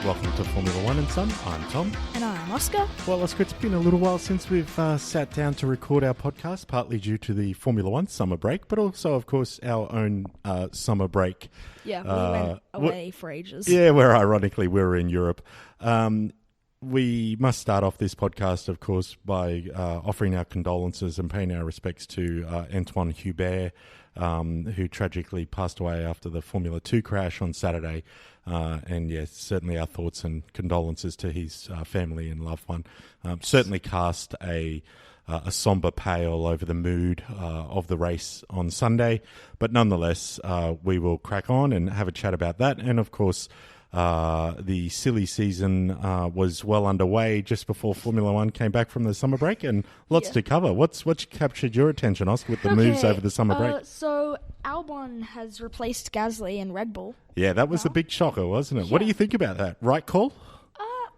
Welcome to Formula One and Son. I'm Tom. And I'm Oscar. Well, Oscar, it's been a little while since we've sat down to record our podcast, partly due to the Formula One summer break, but also, of course, our own summer break. Yeah, we went away for ages. Yeah, where ironically we were in Europe. We must start off this podcast, of course, by offering our condolences and paying our respects to Antoine Hubert, who tragically passed away after the Formula 2 crash on Saturday. And yes, certainly our thoughts and condolences to his family and loved one. Certainly cast a somber pale over the mood of the race on Sunday. But nonetheless, we will crack on and have a chat about that. And of course, the silly season was well underway just before Formula One came back from the summer break, and lots to cover. What's captured your attention, Oscar, with the moves over the summer break? So Albon has replaced Gasly in Red Bull. Yeah, that was a big shocker, wasn't it? Yeah. What do you think about that? Right call?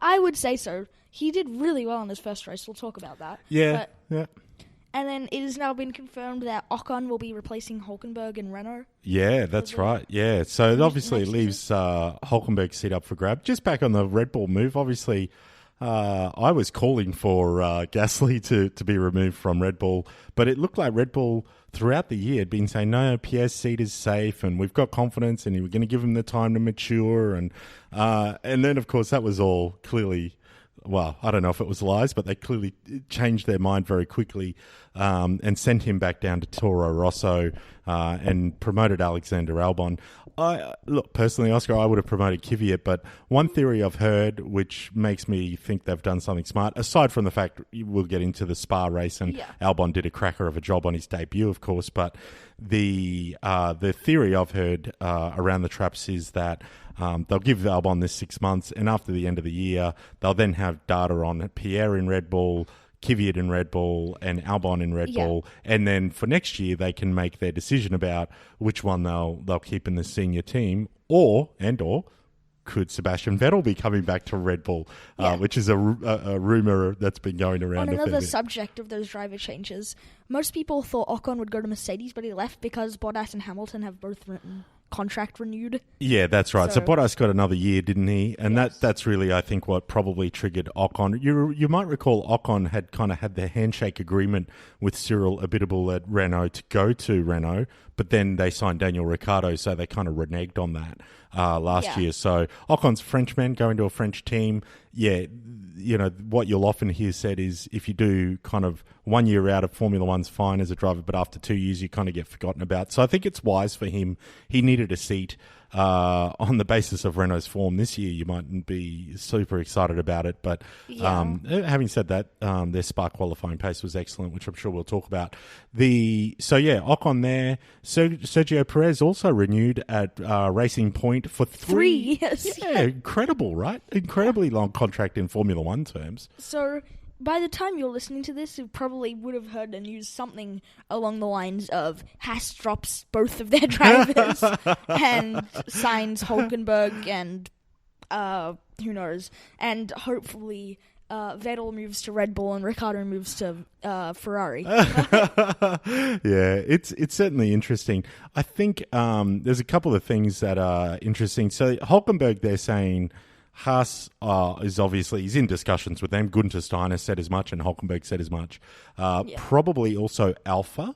I would say so. He did really well in his first race. We'll talk about that. Yeah. And then it has now been confirmed that Ocon will be replacing Hulkenberg in Renault. Yeah, that's right. Yeah, so it obviously leaves Hulkenberg's seat up for grab. Just back on the Red Bull move, obviously I was calling for Gasly to be removed from Red Bull, but it looked like Red Bull throughout the year had been saying, no, Pierre's seat is safe and we've got confidence and we're going to give him the time to mature. And then, of course, that was all clearly... Well, I don't know if it was lies, but they clearly changed their mind very quickly and sent him back down to Toro Rosso and promoted Alexander Albon. Look, personally, Oscar, I would have promoted Kvyat, but one theory I've heard, which makes me think they've done something smart, aside from the fact we'll get into the Spa race, and Albon did a cracker of a job on his debut, of course, but the theory I've heard around the traps is that they'll give Albon this 6 months, and after the end of the year, they'll then have data on Pierre in Red Bull, Kvyat in Red Bull, and Albon in Red Bull, and then for next year they can make their decision about which one they'll keep in the senior team, or could Sebastian Vettel be coming back to Red Bull, which is a rumor that's been going around. On another subject of those driver changes, most people thought Ocon would go to Mercedes, but he left because Bottas and Hamilton have both written contract renewed. Yeah, that's right. So Bottas got another year, didn't he? And that's really, I think, what probably triggered Ocon. You might recall Ocon had kind of had the handshake agreement with Cyril Abiteboul at Renault to go to Renault, but then they signed Daniel Ricciardo, so they kind of reneged on that last year. So Ocon's a Frenchman going to a French team. Yeah, you know, what you'll often hear said is if you do kind of 1 year out of Formula One's fine as a driver, but after 2 years you kind of get forgotten about. So I think it's wise for him. He needed a seat. On the basis of Renault's form this year, you mightn't be super excited about it. But having said that, their Spa qualifying pace was excellent, which I'm sure we'll talk about. Ocon there. Sergio Perez also renewed at Racing Point for 3 years. Yeah, incredible, right? Incredibly long contract in Formula One terms. So... by the time you're listening to this, you probably would have heard the news something along the lines of Haas drops both of their drivers and signs Hulkenberg and who knows. And hopefully Vettel moves to Red Bull and Ricciardo moves to Ferrari. Yeah, it's certainly interesting. I think there's a couple of things that are interesting. So Hulkenberg, they're saying... Haas is obviously, he's in discussions with them. Gunther Steiner said as much and Hulkenberg said as much. Probably also Alpha.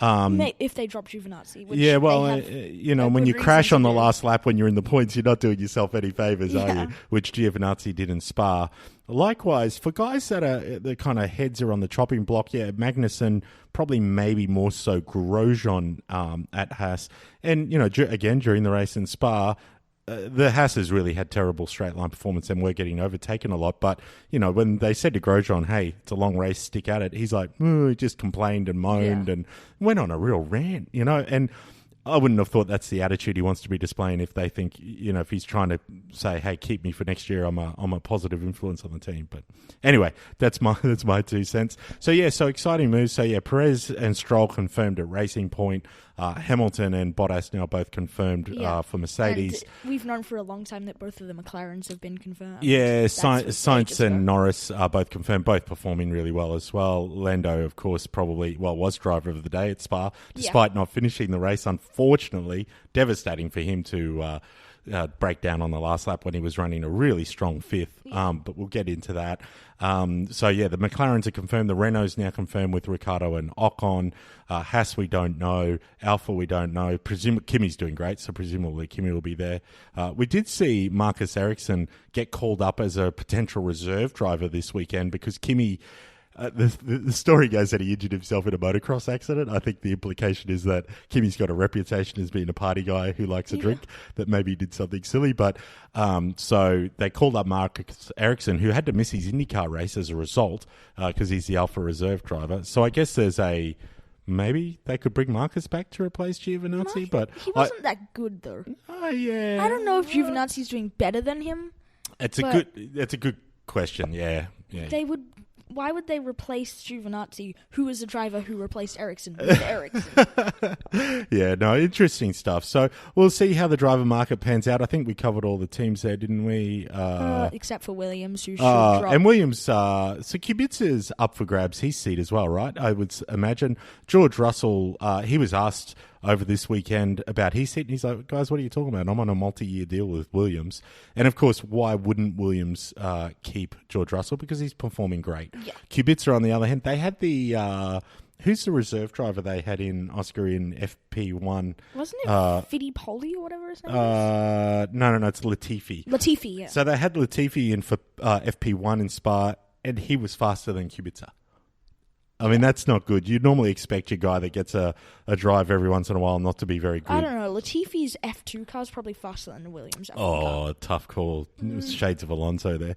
If they drop Giovinazzi. Which when you crash on the last lap when you're in the points, you're not doing yourself any favours, are you? Which Giovinazzi did in Spa. Likewise, for guys that are the kind of heads are on the chopping block, Magnussen, probably maybe more so Grosjean at Haas. And, again, during the race in Spa, the Haas's really had terrible straight line performance and were getting overtaken a lot. But, when they said to Grosjean, hey, it's a long race, stick at it, he's like, he just complained and moaned and went on a real rant, and I wouldn't have thought that's the attitude he wants to be displaying if they think, if he's trying to say, hey, keep me for next year, I'm a positive influence on the team. But anyway, that's my 2 cents. So exciting moves. So Perez and Stroll confirmed at Racing Point. Hamilton and Bottas now both confirmed for Mercedes. And we've known for a long time that both of the McLarens have been confirmed. Yeah, Sainz and Norris are both confirmed, both performing really well as well. Lando, of course, was driver of the day at Spa, despite not finishing the race. Unfortunately, devastating for him to breakdown on the last lap when he was running a really strong fifth, but we'll get into that. So, yeah, the McLarens are confirmed. The Renault's now confirmed with Ricciardo and Ocon. Haas, we don't know. Alpha, we don't know. Kimi's doing great, so presumably Kimi will be there. We did see Marcus Ericsson get called up as a potential reserve driver this weekend because Kimi... The story goes that he injured himself in a motocross accident. I think the implication is that Kimi's got a reputation as being a party guy who likes a drink, that maybe he did something silly. But so they called up Marcus Ericsson, who had to miss his IndyCar race as a result because he's the Alpha reserve driver. So I guess there's maybe they could bring Marcus back to replace Giovinazzi. But he wasn't that good, though. Yeah. I don't know if Giovinazzi's doing better than him. It's a good question, yeah. Why would they replace Giovinazzi, who was a driver who replaced Ericsson, with Ericsson? Yeah, no, interesting stuff. So we'll see how the driver market pans out. I think we covered all the teams there, didn't we? Except for Williams, who should drop. And Williams, so Kubica's up for grabs his seat as well, right? I would imagine. George Russell, he was asked over this weekend about his seat, and he's like, guys, what are you talking about? I'm on a multi-year deal with Williams. And, of course, why wouldn't Williams keep George Russell? Because he's performing great. Yeah. Kubica, on the other hand, they had the... who's the reserve driver they had in Oscar in FP1? Wasn't it Fittipaldi or whatever his name is? No, it's Latifi. Latifi, yeah. So they had Latifi in for FP1 in Spa, and he was faster than Kubica. I mean, that's not good. You'd normally expect your guy that gets a drive every once in a while not to be very good. I don't know. Latifi's F2 car is probably faster than the Williams F1 car. Tough call. Shades of Alonso there.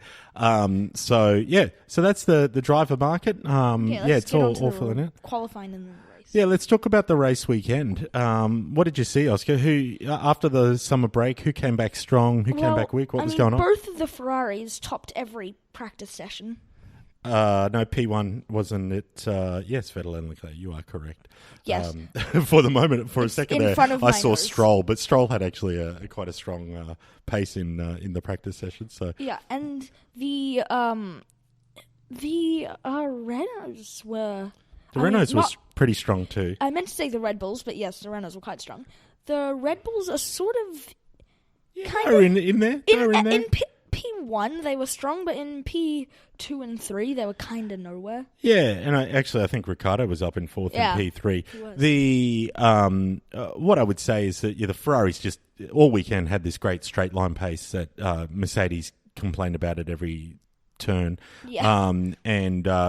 So that's the driver market. It's all filling out. Qualifying in the race. Yeah, let's talk about the race weekend. What did you see, Oscar? Who, after the summer break, who came back strong? Who came back weak? What was going on? Both of the Ferraris topped every practice session. No, P1 wasn't it? Yes, Vettel and Leclerc. You are correct. Yes. For the moment, for a second there, I saw nose. Stroll, but Stroll had actually quite a strong pace in the practice session. So yeah, and the Renaults were. Renaults was pretty strong too. I meant to say the Red Bulls, but yes, the Renaults were quite strong. The Red Bulls are sort of in there. In P1 they were strong, but in P2 and 3 they were kind of nowhere. Yeah, and I think Ricciardo was up in fourth in P3. The what I would say is that the Ferraris just all weekend had this great straight line pace that Mercedes complained about at every turn. Yeah.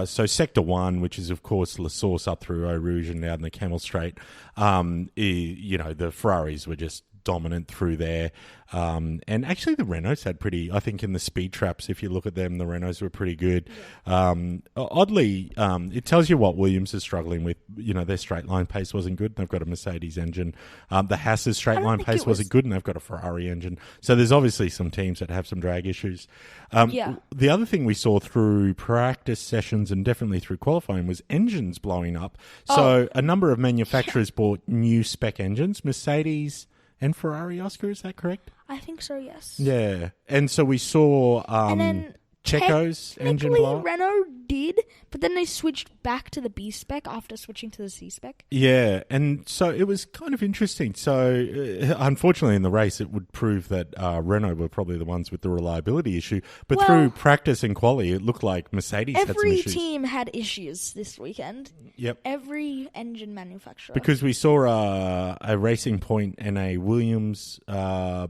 So Sector 1, which is of course La Source up through Eau Rouge and down the Camel Straight, the Ferraris were just dominant through there. And actually the Renaults had I think in the speed traps, if you look at them, the Renaults were pretty good. Yeah. Oddly, it tells you what Williams is struggling with. Their straight line pace wasn't good, and they've got a Mercedes engine. The Haas's straight line pace wasn't good, and they've got a Ferrari engine. So there's obviously some teams that have some drag issues. The other thing we saw through practice sessions and definitely through qualifying was engines blowing up. So a number of manufacturers bought new spec engines. Mercedes and Ferrari, Oscar, is that correct? I think so, yes. Yeah. And so we saw Checo's engine blow up. Renault did, but then they switched back to the B spec after switching to the C spec. Yeah, and so it was kind of interesting. So unfortunately in the race it would prove that Renault were probably the ones with the reliability issue, but through practice and quali it looked like Mercedes had some issues. Every team had issues this weekend. Yep. Every engine manufacturer. Because we saw a Racing Point and a Williams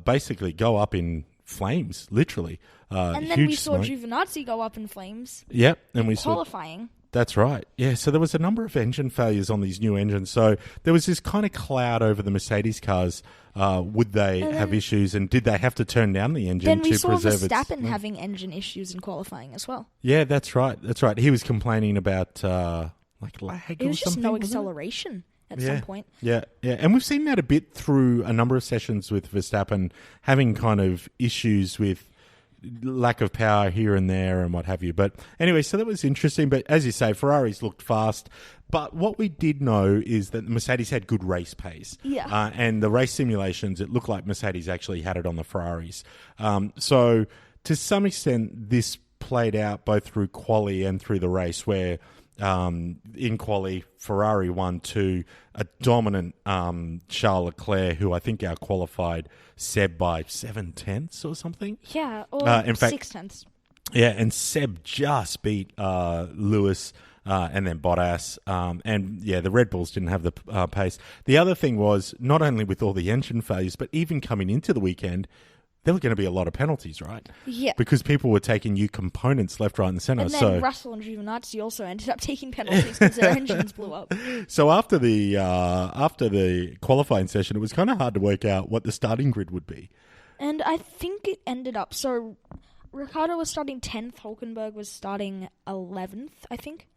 basically go up in flames, literally. And then we saw Giovinazzi go up in flames. Yep, and we qualifying. That's right. Yeah, so there was a number of engine failures on these new engines. So there was this kind of cloud over the Mercedes cars. Would they have issues, and did they have to turn down the engine to preserve its... Then we saw Verstappen having engine issues in qualifying as well. Yeah, that's right. He was complaining about lag or something. It was just no acceleration at some point. Yeah. And we've seen that a bit through a number of sessions with Verstappen having kind of issues with lack of power here and there and what have you. But anyway, so that was interesting. But as you say, Ferraris looked fast. But what we did know is that Mercedes had good race pace. Yeah. And the race simulations, it looked like Mercedes actually had it on the Ferraris. So to some extent, this played out both through quali and through the race where in quali, Ferrari won to a dominant Charles Leclerc, who I think outqualified Seb by 7/10 or something. Yeah, or In fact, 6/10. Yeah, and Seb just beat Lewis and then Bottas. And yeah, the Red Bulls didn't have the pace. The other thing was, not only with all the engine failures, but even coming into the weekend, there were going to be a lot of penalties, right? Yeah. Because people were taking new components left, right, and centre. And then Russell and Giovinazzi also ended up taking penalties because their engines blew up. So after the qualifying session, it was kind of hard to work out what the starting grid would be. And I think it ended up... So Ricciardo was starting 10th. Hulkenberg was starting 11th, I think.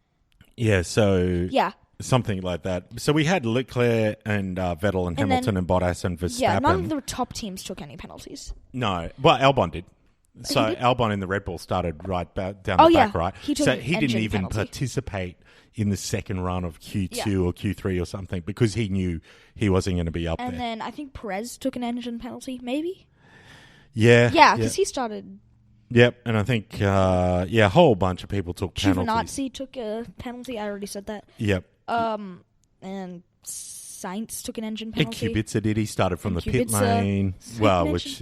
Yeah, so... Yeah. Something like that. So we had Leclerc and Vettel and Hamilton and Bottas and Verstappen. Yeah, none of the top teams took any penalties. No. Well, Albon did. So Albon in the Red Bull started right down the back, right? He took so he didn't even penalty. Participate in the second run of Q2 or Q3 or something because he knew he wasn't going to be up there. And then I think Perez took an engine penalty, Yeah. Yeah, because he started... Yep, and I think, a whole bunch of people took penalties. Giovinazzi took a penalty, I already said that. Yep. And Sainz took an engine penalty. And Kubica did. He started from the pit lane. Well, which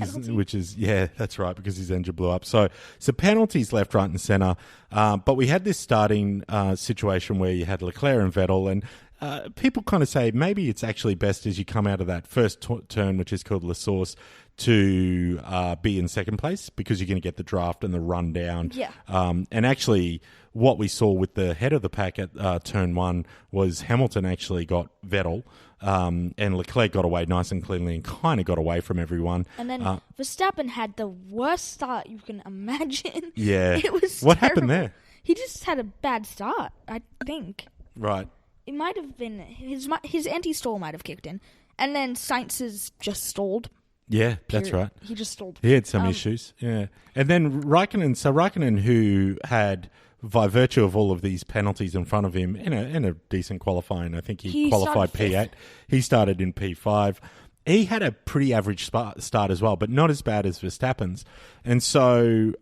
is yeah, that's right, because his engine blew up. So penalties left, right, and centre. But we had this starting situation where you had Leclerc and Vettel, and people kind of say maybe it's actually best as you come out of that first turn, which is called La Source, to be in second place because you're going to get the draft and the run down. Yeah. And actually, what we saw with the head of the pack at turn one was Hamilton actually got Vettel, and Leclerc got away nice and cleanly and kind of got away from everyone. And then Verstappen had the worst start you can imagine. Yeah. It was What terrible. happened there? He just had a bad start, I think. Right. It might have been... His anti-stall might have kicked in. And then Sainz's just stalled. Yeah, that's right. He just stalled. He had some issues, yeah. And then Raikkonen, who had, by virtue of all of these penalties in front of him, in a decent qualifying, I think he qualified P8. He started in P5. He had a pretty average start as well, but not as bad as Verstappen's. And so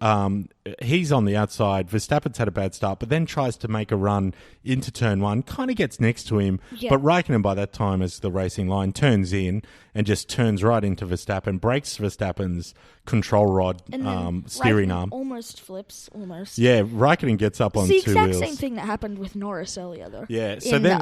he's on the outside. Verstappen's had a bad start, but then tries to make a run into turn one, kind of gets next to him. Yeah. But Raikkonen, by that time, as the racing line, turns in and just turns right into Verstappen, breaks Verstappen's control rod, steering arm. Almost flips, almost. Yeah, Raikkonen gets up on two wheels. It's the exact same thing that happened with Norris earlier, though. Yeah, so then...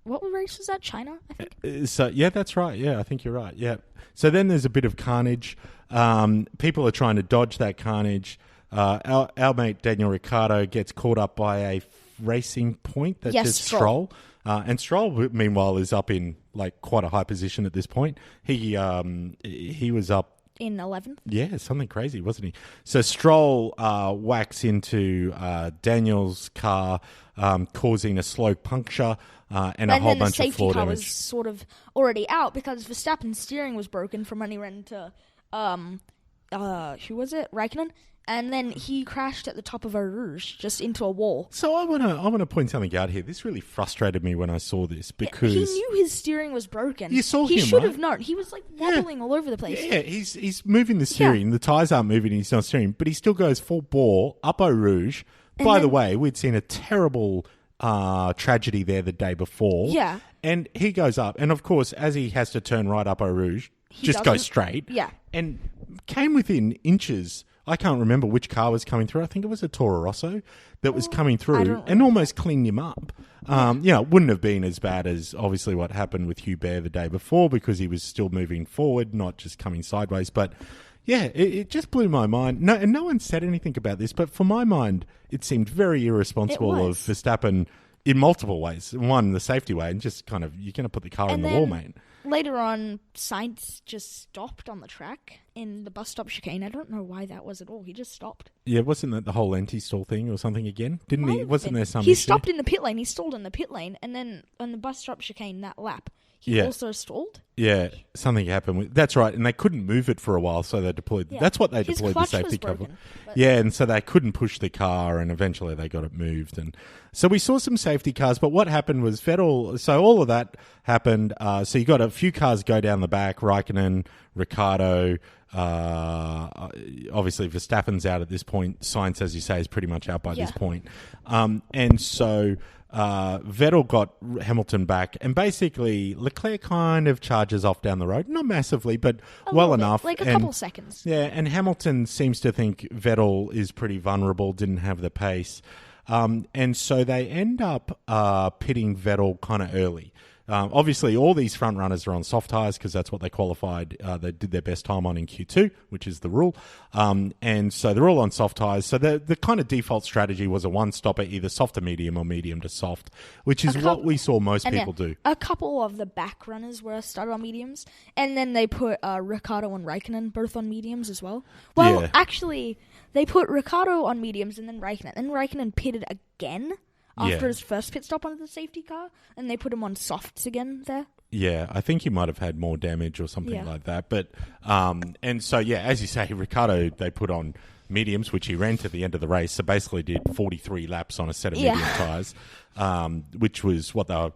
what race was that? China, I think? So yeah, that's right. Yeah, I think you're right. Yeah. So then there's a bit of carnage. People are trying to dodge that carnage. Our mate Daniel Ricciardo gets caught up by a racing point. That's just Stroll. And Stroll, meanwhile, is up in like quite a high position at this point. He was up in 11th. Yeah, something crazy, wasn't he? So Stroll whacks into Daniel's car, causing a slow puncture. And a whole bunch of floor damage. And then the safety car was sort of already out because Verstappen's steering was broken from when he ran into, who was it? Raikkonen. And then he crashed at the top of Eau Rouge, just into a wall. So I want to point something out here. This really frustrated me when I saw this because... He knew his steering was broken. You saw him, He should have known. He was like wobbling all over the place. Yeah, he's moving the steering. Yeah. The tyres aren't moving, he's not steering. But he still goes full bore up Eau Rouge. By the way, we'd seen a terrible... tragedy there the day before. Yeah. And he goes up. And of course, as he has to turn right up Eau Rouge, just goes straight. Yeah. And came within inches. I can't remember which car was coming through. I think it was a Toro Rosso that was coming through and almost cleaned him up. It wouldn't have been as bad as obviously what happened with Hubert the day before because he was still moving forward, not just coming sideways. But yeah, it just blew my mind. No one said anything about this, but for my mind, it seemed very irresponsible of Verstappen in multiple ways. One, the safety way, and just kind of, you're going to put the car in the wall, mate. Later on, Sainz just stopped on the track in the bus stop chicane. I don't know why that was at all. He just stopped. Yeah, wasn't that the whole anti-stall thing or something again? Didn't he? Wasn't there some He issue? stopped in the pit lane. He stalled in the pit lane, and then on the bus stop chicane that lap, he also stalled. Yeah, something happened. That's right, and they couldn't move it for a while, so they deployed. Yeah. That's what they deployed the safety car. Yeah, and so they couldn't push the car, and eventually they got it moved. And so we saw some safety cars, but what happened was Vettel. So all of that happened. So you got a few cars go down the back. Raikkonen, Ricciardo. Obviously, Verstappen's out at this point. Sainz, as you say, is pretty much out by this point. And so Vettel got Hamilton back, and basically Leclerc kind of charges off down the road. Not massively, but well enough. Like a couple seconds. Yeah, and Hamilton seems to think Vettel is pretty vulnerable, didn't have the pace. And so they end up pitting Vettel kind of early. Obviously, all these front runners are on soft tyres because that's what they qualified. They did their best time on in Q2, which is the rule. And so they're all on soft tyres. So the kind of default strategy was a one-stopper, either soft to medium or medium to soft, which is what we saw most people do. A couple of the back runners were started on mediums, and then they put Ricciardo and Raikkonen both on mediums as well. Well, actually, they put Ricciardo on mediums and then Raikkonen. And Raikkonen pitted again after his first pit stop on the safety car, and they put him on softs again there. Yeah, I think he might have had more damage or something like that. But and so, as you say, Ricciardo, they put on mediums, which he ran to the end of the race. So basically did 43 laps on a set of medium tyres, which was what they were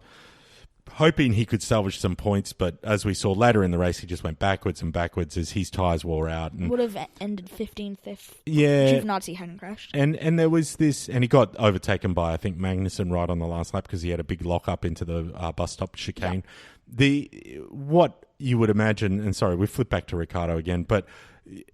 hoping he could salvage some points. But as we saw later in the race, he just went backwards and backwards as his tyres wore out. And would have ended 15th if Giovinazzi hadn't crashed. And there was this, and he got overtaken by, I think, Magnussen right on the last lap because he had a big lock up into the bus stop chicane. What you would imagine, and sorry, we flip back to Ricciardo again, but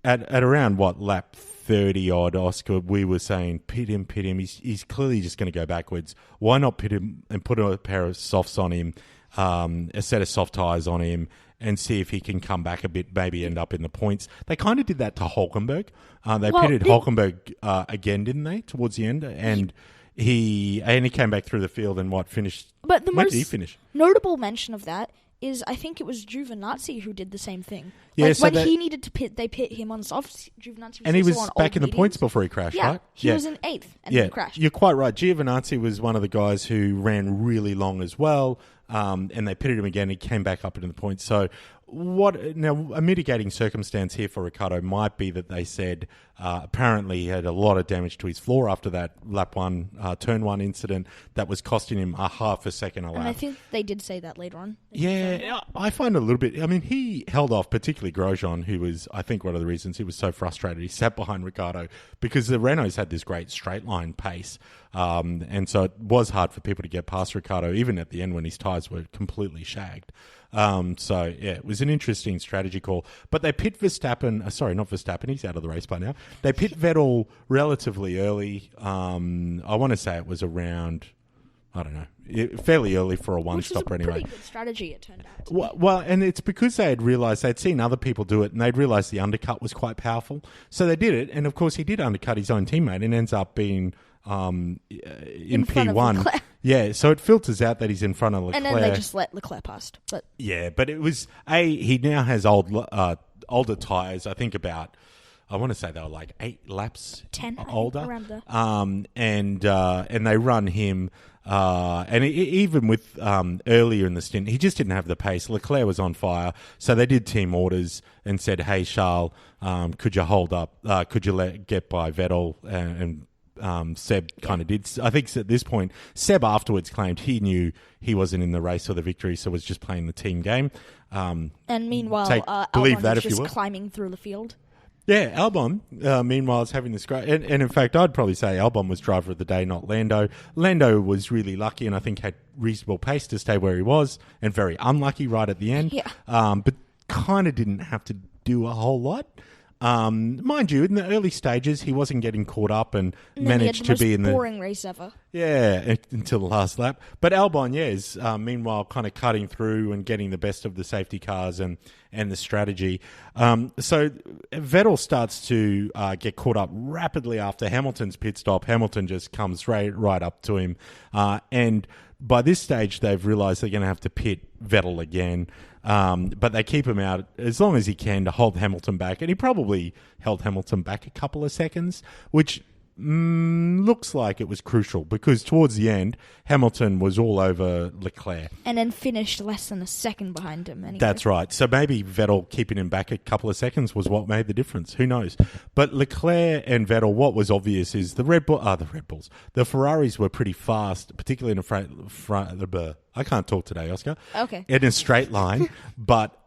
at around lap 30 odd, Oscar, we were saying pit him. He's clearly just going to go backwards. Why not pit him and put a pair of softs on him, a set of soft tyres on him, and see if he can come back a bit, maybe end up in the points. They kind of did that to Hülkenberg. They pitted Hülkenberg again, didn't they, towards the end? And he came back through the field and finished. But the most notable mention of that is I think it was Giovinazzi who did the same thing. Yeah, so when he needed to pit, they pit him on softs. Giovinazzi was and he was on back in the mediums. points before he crashed, right? He was in 8th and then crashed. You're quite right. Giovinazzi was one of the guys who ran really long as well, and they pitted him again. He came back up into the points. So a mitigating circumstance here for Ricciardo might be that they said apparently he had a lot of damage to his floor after that turn one incident that was costing him a half a second a lap. And I think they did say that later on. Yeah, I find it a little bit. I mean, he held off, particularly Grosjean, who was, I think, one of the reasons he was so frustrated. He sat behind Ricciardo because the Renaults had this great straight line pace, and so it was hard for people to get past Ricciardo, even at the end when his tyres were completely shagged. It was an interesting strategy call. But they pit Verstappen, not Verstappen, he's out of the race by now. They pit Vettel relatively early. I want to say it was around, I don't know, fairly early for a one-stopper anyway. Which was a pretty good strategy, it turned out. Well, and it's because they had realised, they'd seen other people do it, and they'd realised the undercut was quite powerful. So they did it, and of course he did undercut his own teammate and ends up being in P1. Yeah, so it filters out that he's in front of Leclerc. And then they just let Leclerc past. But it was, he now has older tyres, I think about, I want to say they were like 8 laps 10 older. Around there. And they run him, and even with earlier in the stint, he just didn't have the pace. Leclerc was on fire, so they did team orders and said, "Hey, Charles, could you hold up? Could you get by Vettel?" And Seb kind of did. I think at this point, Seb afterwards claimed he knew he wasn't in the race for the victory, so was just playing the team game. And meanwhile, believe Albon that is if you just will. climbing through the field. Yeah, Albon, meanwhile, is having this great... And in fact, I'd probably say Albon was driver of the day, not Lando. Lando was really lucky and I think had reasonable pace to stay where he was, and very unlucky right at the end. Yeah. But kind of didn't have to do a whole lot. Mind you, in the early stages, he wasn't getting caught up and managed to be in the boring race ever. Yeah, until the last lap. But Albon, is meanwhile kind of cutting through and getting the best of the safety cars and the strategy. So Vettel starts to get caught up rapidly after Hamilton's pit stop. Hamilton just comes right up to him, and by this stage, they've realised they're going to have to pit Vettel again. But they keep him out as long as he can to hold Hamilton back. And he probably held Hamilton back a couple of seconds, which looks like it was crucial because towards the end, Hamilton was all over Leclerc. And then finished less than a second behind him anyway. That's right. So maybe Vettel keeping him back a couple of seconds was what made the difference. Who knows? But Leclerc and Vettel, what was obvious is the Ferraris were pretty fast, particularly in the front. I can't talk today, Oscar. Okay. In a straight line, but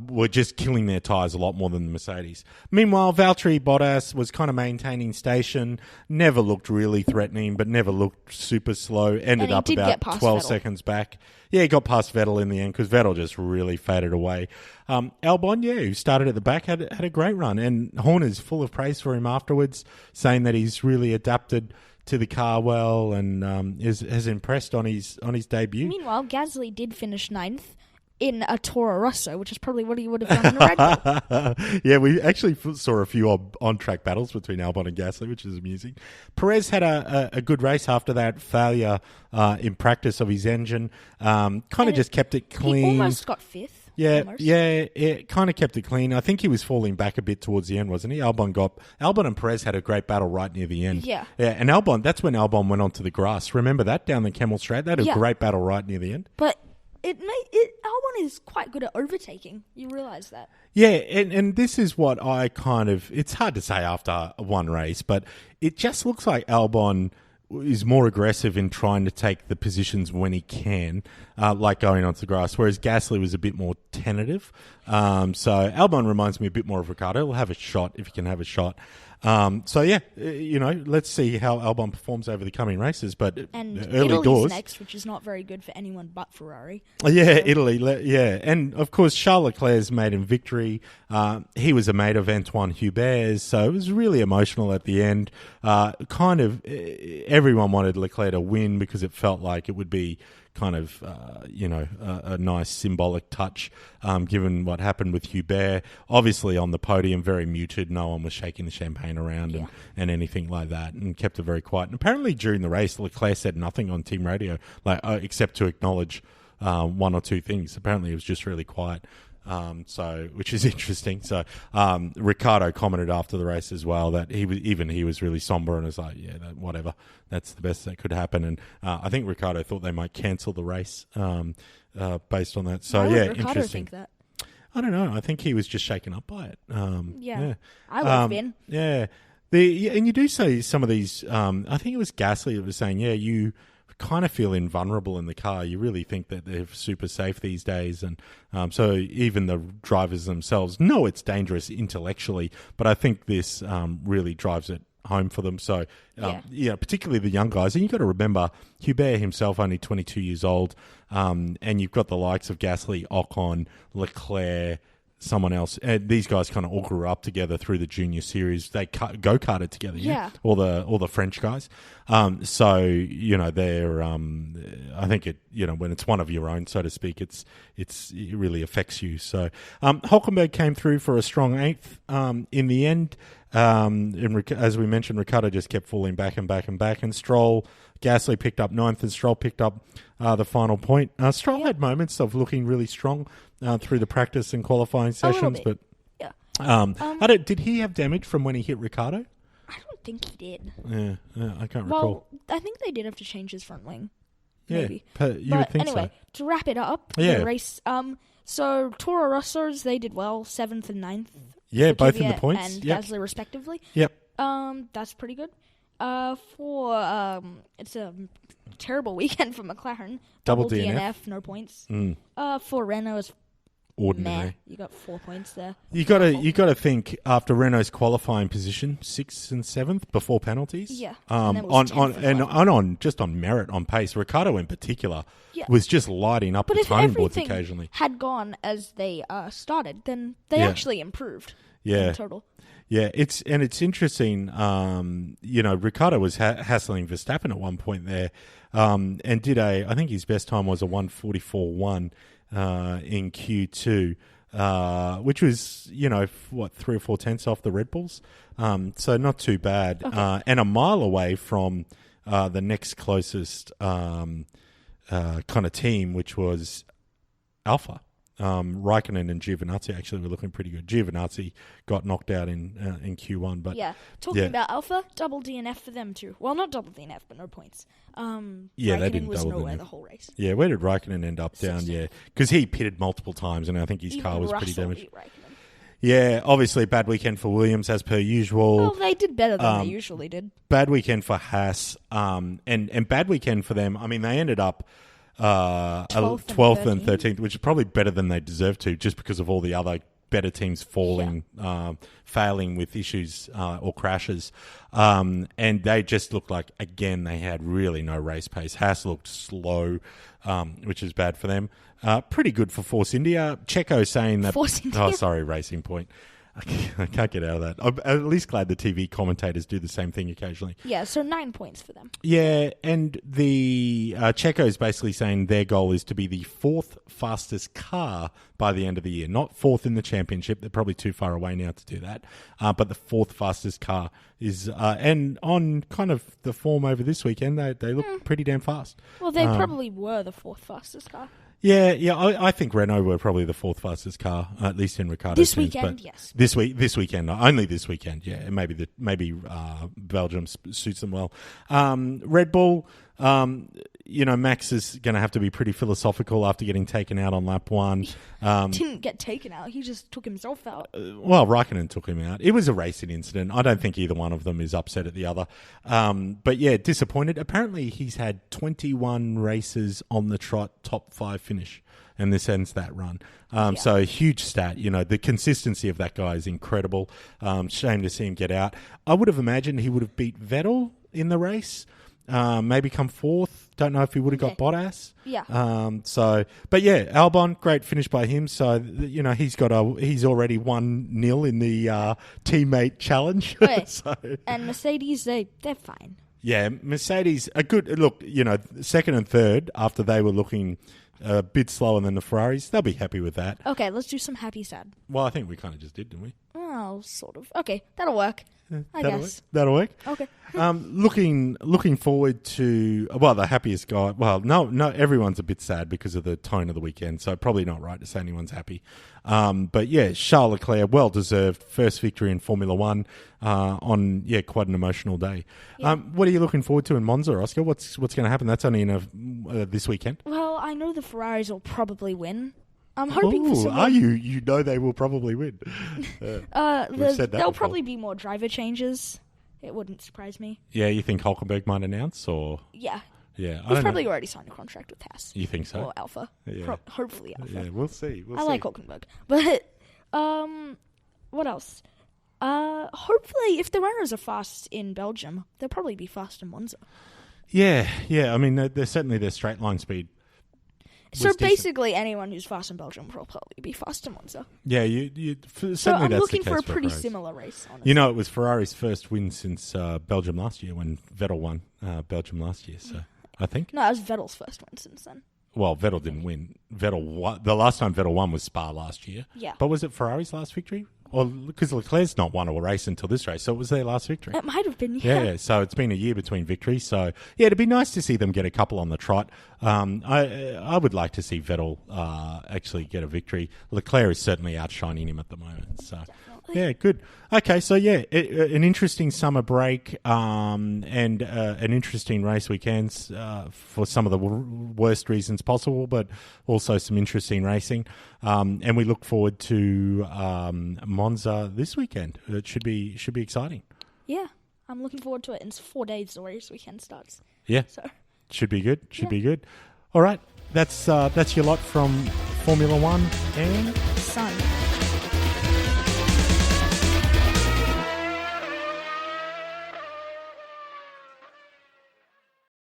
were just killing their tyres a lot more than the Mercedes. Meanwhile, Valtteri Bottas was kind of maintaining station, never looked really threatening, but never looked super slow. Ended up about 12 seconds back. Yeah, he got past Vettel in the end because Vettel just really faded away. Albon, who started at the back, had a great run. And Horner's full of praise for him afterwards, saying that he's really adapted to the car well and has impressed on his debut. Meanwhile, Gasly did finish 9th in a Toro Rosso, which is probably what he would have done in a Red Bull. Yeah, we actually saw a few on-track battles between Albon and Gasly, which is amusing. Perez had a good race after that failure in practice of his engine. Just kept it clean. He almost got 5th. It kind of kept it clean. I think he was falling back a bit towards the end, wasn't he? Albon and Perez had a great battle right near the end. Yeah. And that's when Albon went onto the grass. Remember that down the Kemmel Straight? They had a great battle right near the end. But Albon is quite good at overtaking. You realise that? Yeah, and this is what it's hard to say after one race, but it just looks like Albon is more aggressive in trying to take the positions when he can, like going onto the grass, whereas Gasly was a bit more tentative. So Albon reminds me a bit more of Ricciardo. He'll have a shot if he can have a shot. Let's see how Albon performs over the coming races. But and early Italy's doors next, which is not very good for anyone but Ferrari. Yeah, Italy. Yeah, and of course Charles Leclerc's maiden victory. He was a mate of Antoine Hubert's, so it was really emotional at the end. Everyone wanted Leclerc to win because it felt like it would be a nice symbolic touch, given what happened with Hubert. Obviously on the podium, very muted. No one was shaking the champagne around and anything like that, and kept it very quiet. And apparently during the race, Leclerc said nothing on team radio, except to acknowledge one or two things. Apparently it was just really quiet. Which is interesting. So, Ricciardo commented after the race as well that he was really somber and was like, whatever, that's the best that could happen. And I think Ricciardo thought they might cancel the race based on that. So Why would Ricciardo interesting. Think that? I don't know. I think he was just shaken up by it. I would have been. Yeah. And you do say some of these. I think it was Gasly that was saying, you kind of feel invulnerable in the car. You really think that they're super safe these days, and so even the drivers themselves know it's dangerous intellectually, but I think this really drives it home for them. So particularly the young guys, and you've got to remember Hubert himself only 22 years old, and you've got the likes of Gasly, Ocon, Leclerc, someone else. These guys kind of all grew up together through the junior series. They go-karted together, all the French guys. They're. I think when it's one of your own, so to speak, it really affects you. So Hülkenberg came through for a strong 8th in the end. As we mentioned, Ricciardo just kept falling back and back and back, and Gasly picked up 9th, and Stroll picked up the final point. Stroll had moments of looking really strong through the practice and qualifying sessions, but did he have damage from when he hit Ricciardo? I don't think he did. Yeah, I can't recall. Well, I think they did have to change his front wing. Yeah, maybe. But would think anyway, to wrap it up, the race. So Toro Rossos, they did well, 7th and 9th. Yeah, both in the points. And Gasly respectively. Yep. That's pretty good. It's a terrible weekend for McLaren. Double DNF, no points. For Renault, it's ordinary. Meh. You got 4 points there. You got to think after Renault's qualifying position, 6th and 7th before penalties. Yeah. Just on merit, on pace. Ricciardo in particular was just lighting up the timing boards occasionally. Had gone as they started, then they actually improved. Yeah. In total. Yeah, it's interesting. Ricciardo was hassling Verstappen at one point there, and I think his best time was a 1:44.1 in Q2, which was 3 or 4 tenths off the Red Bulls, so not too bad, and a mile away from the next closest kind of team, which was Alpha. Raikkonen and Giovinazzi actually were looking pretty good. Giovinazzi got knocked out in Q1, but talking about Alpha, double DNF for them too. Well, not double DNF, but no points. They Raikkonen didn't was double nowhere DNF. the whole race. Yeah, where did Raikkonen end up? Down, because he pitted multiple times, and I think his Even car was Russell pretty damaged. beat Raikkonen. Yeah, obviously bad weekend for Williams as per usual. Well, they did better than they usually did. Bad weekend for Haas, and bad weekend for them. I mean, they ended up 12th and 13th, which is probably better than they deserved to, just because of all the other better teams failing with issues or crashes. And they just looked like, again, they had really no race pace. Haas looked slow, which is bad for them. Pretty good for Force India. Checo saying that... Force India? Oh, sorry, Racing Point. I can't get out of that. I'm at least glad the TV commentators do the same thing occasionally. Yeah, so 9 points for them. Yeah, and the Checo is basically saying their goal is to be the fourth fastest car by the end of the year. Not fourth in the championship. They're probably too far away now to do that. But the fourth fastest car is... and on kind of the form over this weekend, they look pretty damn fast. Well, they probably were the fourth fastest car. Yeah. I think Renault were probably the fourth fastest car, at least in Ricciardo's This weekend, yes. This weekend, only this weekend. Yeah, and maybe Belgium suits them well. Red Bull, Max is going to have to be pretty philosophical after getting taken out on lap 1. Didn't get taken out; he just took himself out. Well, Raikkonen took him out. It was a racing incident. I don't think either one of them is upset at the other. But yeah, disappointed. Apparently, he's had 21 races on the trot, top 5 finish, and this ends that run. So a huge stat. The consistency of that guy is incredible. Shame to see him get out. I would have imagined he would have beat Vettel in the race. Maybe come fourth. Don't know if he would have got Bottas. Yeah. But yeah, Albon, great finish by him. So he's already 1-0 in the teammate challenge. And Mercedes, they're fine. Yeah, Mercedes a good look. Second and third after they were looking a bit slower than the Ferraris. They'll be happy with that. Okay, let's do some happy sad. Well, I think we kind of just did, didn't we? Oh, sort of. Okay, that'll work. I guess. That'll work. Okay. Looking forward to the happiest guy. Well, no, everyone's a bit sad because of the tone of the weekend, so probably not right to say anyone's happy. But yeah, Charles Leclerc, well deserved first victory in Formula One on quite an emotional day. Yeah. What are you looking forward to in Monza, Oscar? What's going to happen? That's only in this weekend. Well, I know the Ferraris will probably win. I'm hoping for some. Are you? You know they will probably win. There'll probably be more driver changes. It wouldn't surprise me. Yeah, you think Hülkenberg might announce, or yeah, he's probably already signed a contract with Haas. You think so? Or Alpha? Yeah. Hopefully Alpha. Yeah, we'll see. I like Hülkenberg, but what else? Hopefully, if the runners are fast in Belgium, they'll probably be fast in Monza. Yeah. I mean, they're certainly their straight line speed. So basically, anyone who's fast in Belgium will probably be fast in Monza. Yeah, certainly so I'm that's looking the case for a pretty Ferraris. similar race, honestly. It was Ferrari's first win since Belgium last year when Vettel won Belgium last year. So I think no, it was Vettel's first win since then. Well, Vettel didn't win. Vettel won. The last time Vettel won was Spa last year. Yeah, but was it Ferrari's last victory? Or because Leclerc's not won a race until this race, so it was their last victory. It might have been, yeah. So it's been a year between victories. So yeah, it'd be nice to see them get a couple on the trot. I would like to see Vettel actually get a victory. Leclerc is certainly outshining him at the moment. So yeah, good. Okay, so yeah, an interesting summer break and an interesting race weekends for some of the worst reasons possible, but also some interesting racing. And we look forward to Monza this weekend. It should be exciting. Yeah, I'm looking forward to it. In 4 days, the race weekend starts. Yeah, so should be good. Be good. All right, that's your lot from Formula One and Sun.